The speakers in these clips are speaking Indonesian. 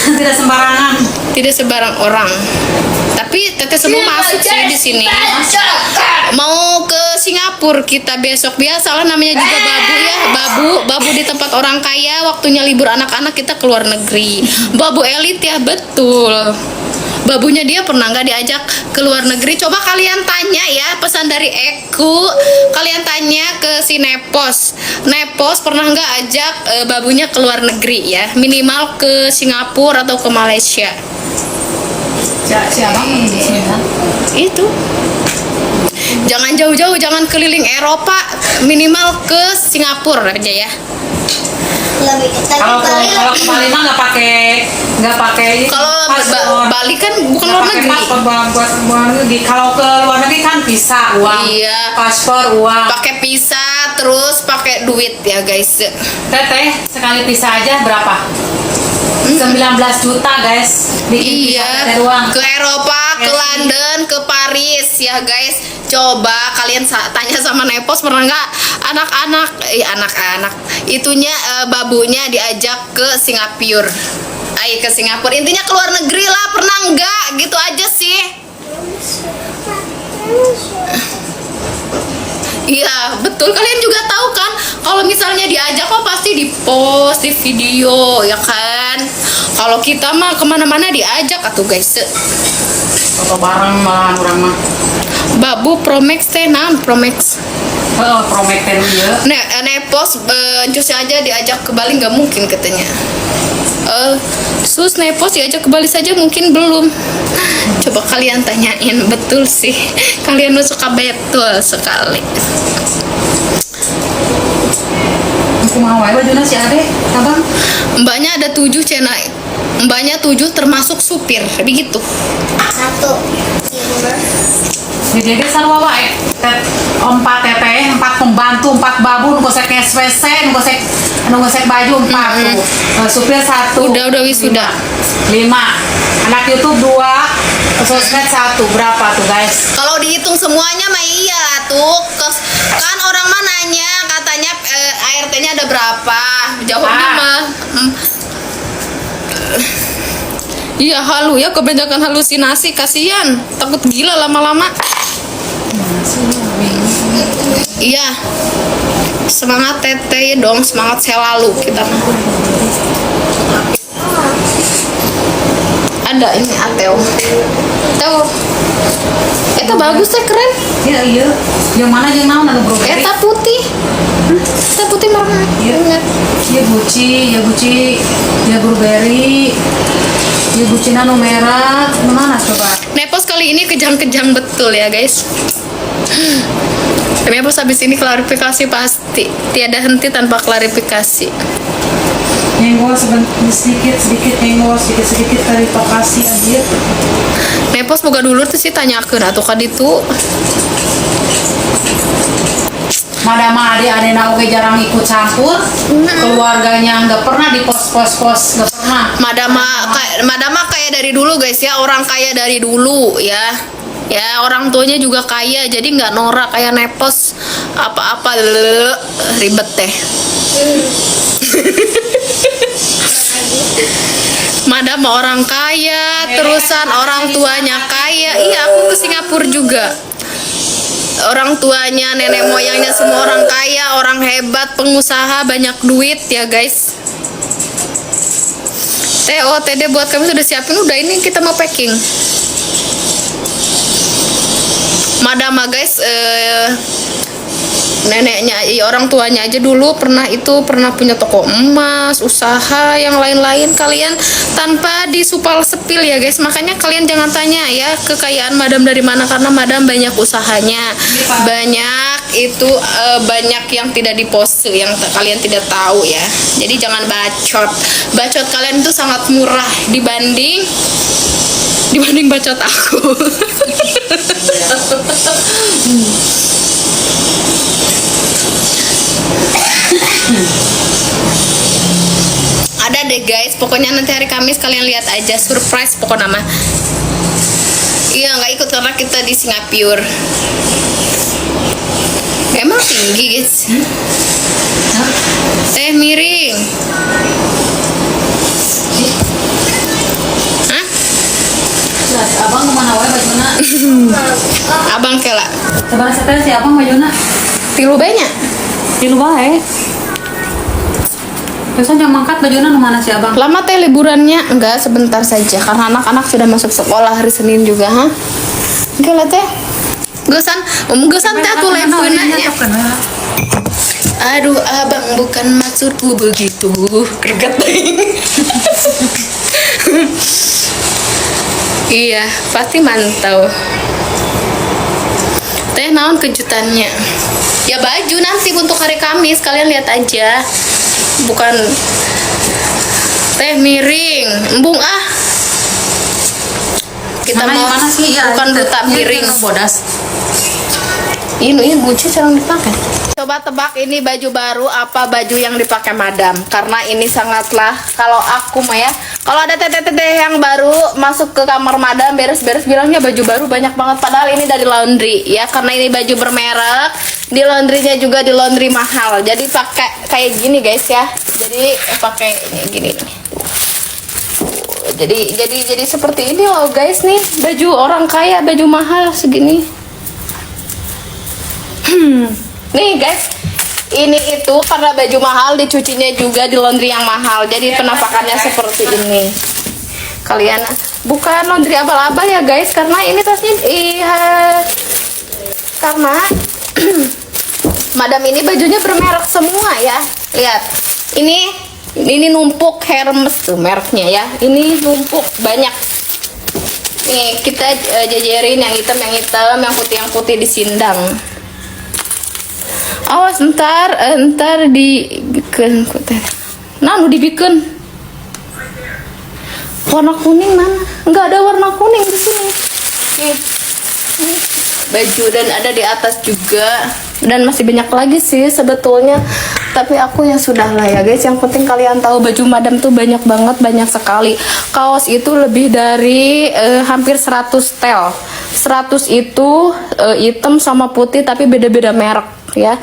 Tidak sembarangan. Tidak sembarang orang. Tapi teteh semua masuk sih di sini. Mau ke Singapura kita besok, biasalah namanya juga babu ya, babu di tempat orang kaya. Waktunya libur anak-anak kita keluar negeri. Babu elit ya, betul. Babunya dia pernah nggak diajak ke luar negeri? Coba kalian tanya ya, pesan dari Eku. Kalian tanya ke si Nepos. Nepos pernah nggak ajak babunya ke luar negeri ya? Minimal ke Singapura atau ke Malaysia. Siapa yang di sini kan? Itu. Jangan jauh-jauh, jangan keliling Eropa, minimal ke Singapura aja ya. Kalau ke Bali mah nggak pakai. Kalau Bali kan bukan luar negeri. Paspor buat luar negeri. Kalau ke luar negeri kan visa, uang. Iya. Paspor, uang. Pakai visa, terus pakai duit ya guys. Teteh sekali visa aja berapa? 19 juta guys. Bikin Iya. visa uang. Ke Eropa, ke London, ke Paris ya guys. Coba kalian tanya sama Nepos, pernah nggak anak-anak itunya babunya diajak ke Singapura. Ke Singapura, intinya ke luar negeri lah, pernah nggak? Gitu aja sih. Iya betul, kalian juga tahu kan kalau misalnya diajak kok pasti di post di video ya kan. Kalau kita mah kemana-mana diajak atuh guys. Foto bareng malah orang mah. Babu Promax teh naon Promax. Promek teh ya. Nepos cus aja diajak ke Bali nggak mungkin katanya. Sus Nepos diajak ke Bali saja mungkin belum. Coba kalian tanyain, betul sih. Kalian suka betul sekali. Aku mau aja baju nasi ade, abang. Mbaknya ada 7 cena. Mbaknya 7 termasuk supir, begitu. 1 Jadi sarua wae. 4 teteh, 4 pembantu, 4 babu, nu gosek SPC, nu gosek baju 4 tuh. Supir 1. Udah wisuda. 5. Anak YouTube 2, sosmed 1. Berapa tuh, guys? Kalau dihitung semuanya mah iya tuh. Kan orang mah nanya katanya ART-nya ada berapa? Jawabnya mah iya halu ya, kebanyakan halusinasi, kasihan, takut gila lama-lama. Iya, semangat teteh dong, semangat selalu kita. Ada ini Ateo, Ateo, itu bagus ya, keren. Iya. Yang mana yang naon anu bro? Eta putih, eta putih merah. Iya. Ya Gucci, ya Burberry, ya Gucci nano merah. Mana coba? Nepos kali ini kejang-kejang betul ya guys. Nepos habis ini klarifikasi pasti, tiada henti tanpa klarifikasi. Nyenggol sedikit klarifikasi aja. Nepos boga dulu tuh sih tanyakeun atuh ka ditu. Madama ade-adena oge jarang ikut campur. Keluarganya nggak pernah di pos, nggak pernah. Madama kayak dari dulu guys ya, orang kaya dari dulu ya. Ya orang tuanya juga kaya, jadi nggak norak kayak Nepos apa-apa ribet teh. Madama orang kaya, terusan orang tuanya kaya. Iya, aku ke Singapura juga. Orang tuanya, nenek moyangnya semua orang kaya, orang hebat, pengusaha, banyak duit ya guys. TOTD buat kami sudah siapin, udah ini kita mau packing. Madama guys, neneknya, orang tuanya aja dulu pernah punya toko emas, usaha yang lain-lain. Kalian tanpa disupal sepil ya guys, makanya kalian jangan tanya ya kekayaan madam dari mana, karena madam banyak usahanya, banyak banyak yang tidak dipost, yang kalian tidak tahu ya. Jadi jangan bacot kalian itu sangat murah dibanding bacot aku. Ada deh guys, pokoknya nanti hari Kamis kalian lihat aja, surprise pokoknya mah. Iya, nggak ikut karena kita di Singapura. Emang tinggi guys. Teh miring. kela. Sebenarnya saya si abang bajuna. Tilu banyak. Tilu bae. Biasanya mangkat bajuna nu mana si abang? Lama teh liburannya? Enggak, sebentar saja karena anak-anak sudah masuk sekolah hari Senin juga, ha? Enggak lah teh. Gesan teh atuh lepeun nya. Aduh, abang bukan maksudku begitu. Greget. Iya, pasti mantau. Teh naon kejutannya? Ya baju nanti untuk hari Kamis, kalian lihat aja. Bukan teh miring, embung ah. Kita mau mana sih? Ya, bukan duta miring. Bodas. Ini bucu jarang dipakai. Coba tebak ini baju baru apa baju yang dipakai madam? Karena ini sangatlah, kalau aku mah ya, kalau ada teteh-teteh yang baru masuk ke kamar madam beres-beres bilangnya baju baru banyak banget, padahal ini dari laundry ya, karena ini baju bermerek, di laundrynya juga di laundry mahal. Jadi pakai kayak gini guys ya. Jadi pakai ini gini. Jadi seperti ini loh guys nih, baju orang kaya, baju mahal segini. Nih guys, ini itu karena baju mahal dicucinya juga di laundry yang mahal, jadi penampakannya seperti ini. Kalian bukan laundry abal-abal ya guys, karena ini tasnya karena madam ini bajunya bermerek semua ya. Lihat, ini numpuk Hermes tuh mereknya ya. Ini numpuk banyak. Nih kita jajarin yang hitam, yang putih disindang. Awas ntar dibikin nah nu dibikin warna kuning mana? Nggak ada warna kuning di sini. Nih baju dan ada di atas juga, dan masih banyak lagi sih sebetulnya, tapi aku yang sudah lah ya guys. Yang penting kalian tahu baju madam tuh banyak banget, banyak sekali. Kaos itu lebih dari hampir 100 tel. 100 itu hitam sama putih tapi beda-beda merek ya,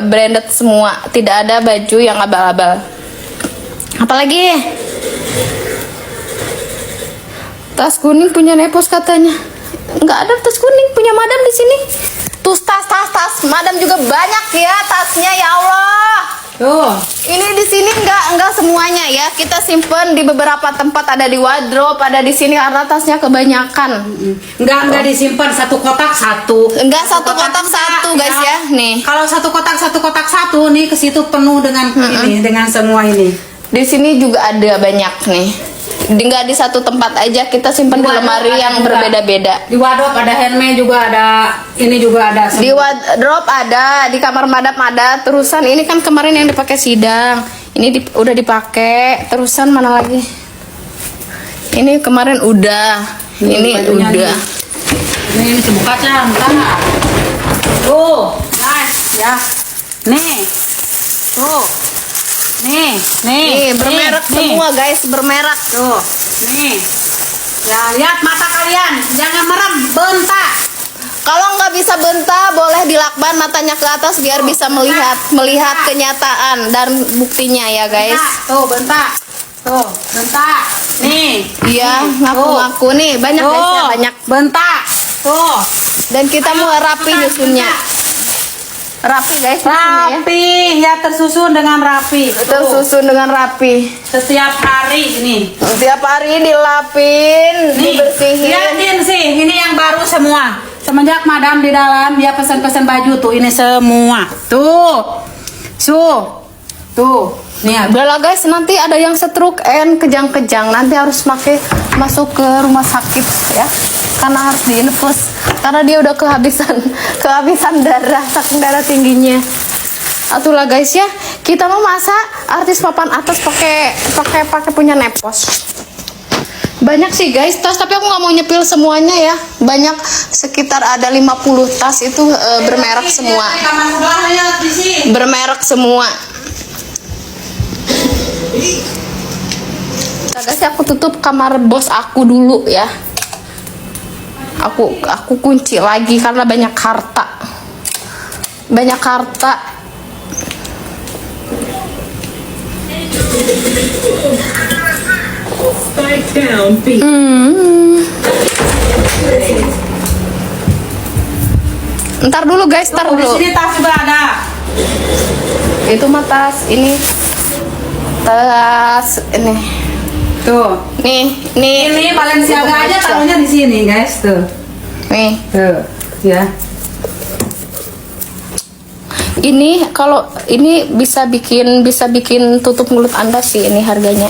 branded semua, tidak ada baju yang abal-abal. Apalagi tas kuning punya Nepos katanya. Nggak ada tas kuning punya madam di sini. Tuh tas madam juga banyak ya tasnya, ya Allah. Tuh. Ini di sini enggak semuanya ya. Kita simpen di beberapa tempat, ada di wardrobe, ada di sini karena tasnya kebanyakan. Enggak disimpan satu kotak satu. Enggak satu kotak satu guys ya. Nih. Kalau satu kotak satu nih, ke situ penuh dengan ini, dengan semua ini. Di sini juga ada banyak nih. Enggak di satu tempat aja, kita simpan di lemari yang berbeda-beda. Di wardrobe ada handmade juga ada, ini juga ada. Di wardrobe ada, di kamar madam ada. Terusan ini kan kemarin yang dipakai sidang. Ini udah dipakai. Terusan mana lagi? Ini kemarin udah. Ini udah. Ini buka aja, bentar. Tuh, guys ya. Nih. Tuh. Nih, bermerek semua guys, bermerek. Tuh, nih. Ya, lihat mata kalian, jangan merem, bentak. Kalau nggak bisa bentak, boleh dilakban matanya ke atas biar bisa melihat kenyataan dan buktinya ya guys. Tuh, bentak. Tuh, bentak. Nih. Iya, ngaku-ngaku nih, banyak tuh, guys ya, banyak. Bentak. Tuh. Dan kita mau rapi nyusunnya. Rapi guys, rapi ya, tersusun dengan rapi. Tersusun dengan rapi. Setiap hari ini. Setiap hari dilapin, dibersihin. Lihatin sih, ini yang baru semua. Semenjak madam di dalam dia pesan-pesan baju tuh, ini semua. Tuh. Nih. Udahlah guys, nanti ada yang stroke and kejang-kejang. Nanti harus masuk ke rumah sakit ya. Karena harus diinfus, karena dia udah kehabisan darah, saking darah tingginya. Itulah guys ya, kita mau masak artis papan atas pakai punya Nepos. Banyak sih guys tas, tapi aku nggak mau nyepil semuanya ya. Banyak, sekitar ada 50 tas itu bermerek semua. Bermerek semua. Nah, guys, aku tutup kamar bos aku dulu ya. Aku kunci lagi karena banyak harta. Ntar dulu guys, ntar Di dulu. sini tas juga ada. Itu mah tas, ini tas ini. Tuh. Nih, Ini Balenciaga aja taruhnya di sini, guys. Tuh. nih. Tuh. Ya. Ini kalau ini bisa bikin tutup mulut Anda sih ini harganya.